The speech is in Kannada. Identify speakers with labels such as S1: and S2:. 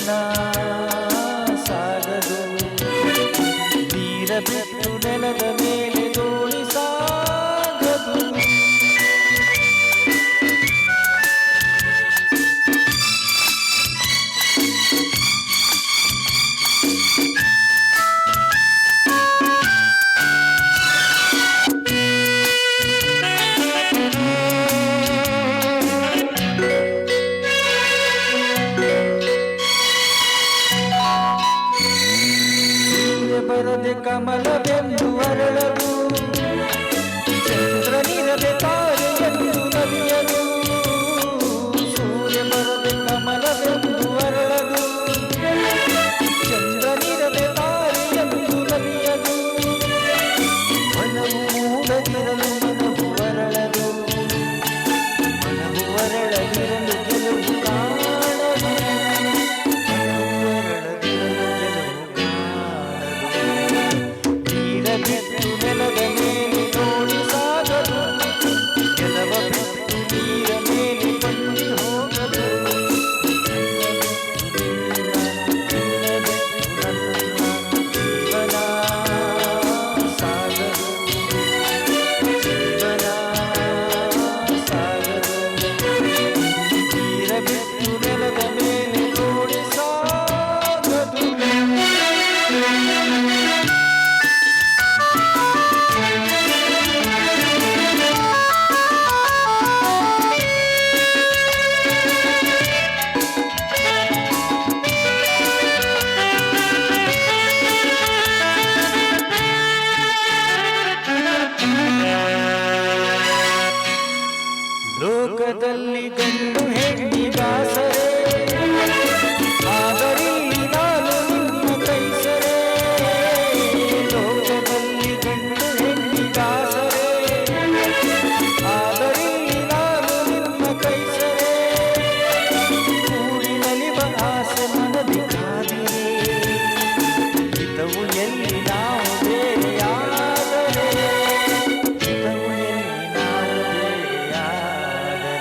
S1: ಜೀವನ ಸಾಗದು ನೀರ ಬಿಟ್ಟು ನೆಲದ ಮೇಲೆ ದೋಣಿ ಸಾಗದು ಬರದೆ ಕಮಲವೆಂದು ಅರಳದು ಚಂದ್ರನಿರದೆ ತಾರೆಯೆಂದು ನಲಿಯದು ಸೂರ್ಯ ಬರದೆ ಕಮಲವೆಂದು ಅರಳದು ಚಂದ್ರನಿರದೆ ತಾರೆಯೆಂದು ನಲಿಯದು ಮನವು ಮೂಡದಿರಲು ಮನವು ಅರಳದು ಮನವು ಅರಳದಿರಲು ಗೆಲುವು ಕಾಣದು ಬಿಟ್ಟು ನೆಲದ ಮೇಲೆ ದೋಣಿ ಸಾಗದು ಗೆಲವ ಬಿಟ್ಟು ನೀರ ಮೇಲೆ ಬಂಡಿ ಹೋಗದು ಜೀವನ ಸಾಗದು ಜೀವನ ಸಾಗದು ನೀರ ಬಿಟ್ಟು ನೆಲದ ಮೇಲೆ ದೋಣಿ ಸಾಗದು ಲೋಕದಲ್ಲಿ ಗಂಡು ಹೆಣ್ಣಿಗಾಸರೆ ಆದರಿಲ್ಲಿ ನಾನು ನಿಮ್ಮ ಕೈಸರೆ ಲೋಕದಲ್ಲಿ ಗಂಡು ಹೆಣ್ಣಿಗಾಸರೆ ಆದರಿಲ್ಲಿ ನಾನು ನಿಮ್ಮ ಕೈಸರೆ ಕೂಡಿನಲಿವ ಆಸೆ ಮನದಿ ಕಾದಿರೆ ಹಿತವು ಎಲ್ಲಿ ನಾವು ಬೇರೆಯಾದರೆ ಹಿತವು ಎಲ್ಲಿ ನಾವು ಬೇರೆಯಾದರೆ